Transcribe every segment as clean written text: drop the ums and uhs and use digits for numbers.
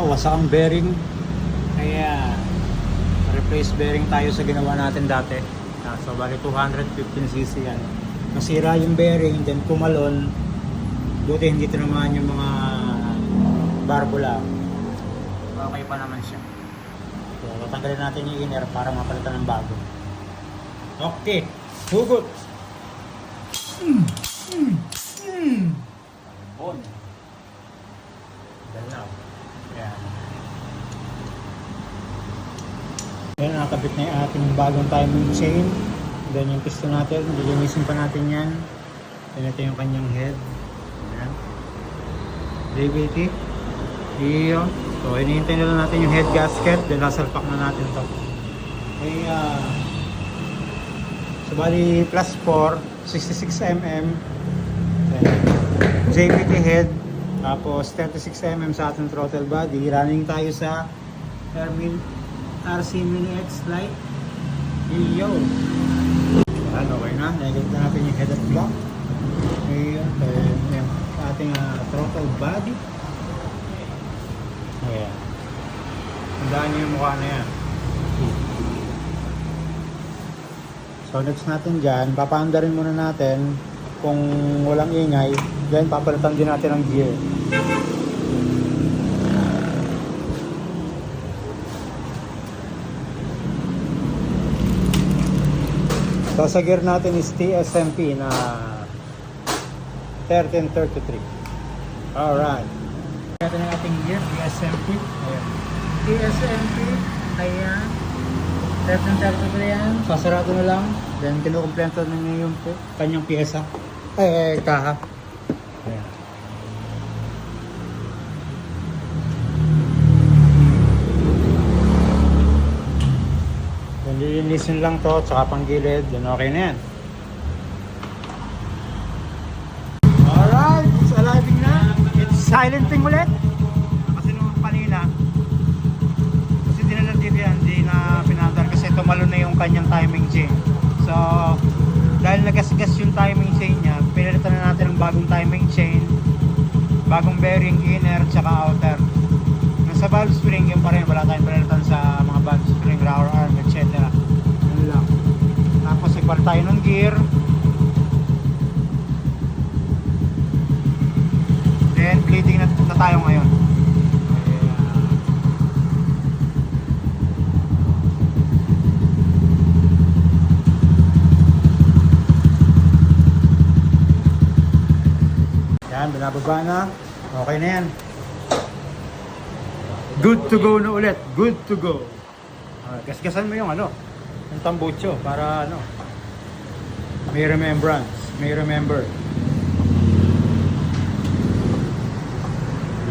wasak ang bearing. Kaya replace bearing tayo sa ginawa natin dati. So bali 215cc yan. Nasira yung bearing, then kumalon. Buti hindi tinamaan yung mga barbula. Okay pa naman siya. So tatanggalin natin yung inner para mapalitan ng bago. Okay, hugot. On. Galaw. Yan. Yan, nakakabit na yung ating bagong timing chain. Then yung piston natin, lilinisin pa natin yan. Then ito yung kanyang head. Yan. JBT. Iyo. So, hinihintay na lang natin yung head gasket. Then nasalpak na natin ito. Okay, so bali plus 4, 66mm. Then JBT head. Tapos 36mm sa ating throttle body. Running tayo sa RC Mini X Lite. Iyo. Yan, okay na. Nagigit na natin yung head at block. Iyo. Yung ating throttle body. Ayan. Tandaan nyo yung mukha na yan. So next natin dyan, papaandarin muna natin kung walang ingay. Then papalitan din natin ang gear. So sa gear natin is TSMP na 1333. Alright. Natin ang ating gear, TSMP. Ayan. TSMP. Ayan. 1333 yan. Sasarado na lang. Then kinukumpleto na niya yung kanyang pyesa. Kaha. Ayan. Then lilinisin lang to, tsaka panggilid. Then okay na yan. Alright, it's aliving na. It's silenting ulit. Kasi nung kanina, kasi dinalang dito yan, hindi na pinandar kasi tumalo na yung kanyang timing chain. So, dahil nagasgas yung timing chain niya, pinalitan na natin ng bagong timing chain, bagong bearing, inner, tsaka outer. Sa valve spring, yun pa rin, wala tayong pinalitan sa mga valve spring, rower arm, etc. Yun lang. Tapos ipal tayo ng gear. Then, bleeding na tayo ngayon. Yan, binababa na. Okay na yan. Good to go na ulit. Good to go. Gasgasan mo yung yung tambucho para may remembrance. May remember.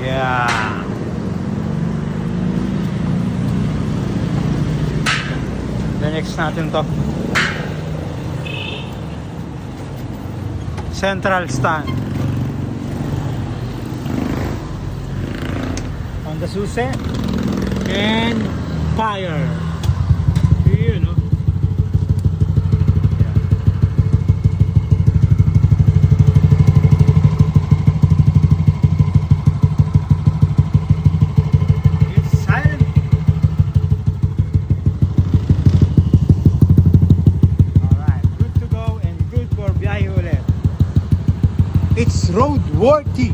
Yeah. The next natin to. Central stand. On the susi and fire. Yun, no? It's silent. Alright, good to go and good for biyahe ulit. It's roadworthy.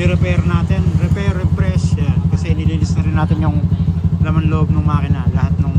Repair natin, repair, refresh yan. Kasi nililis na rin natin yung laman loob ng makina, lahat ng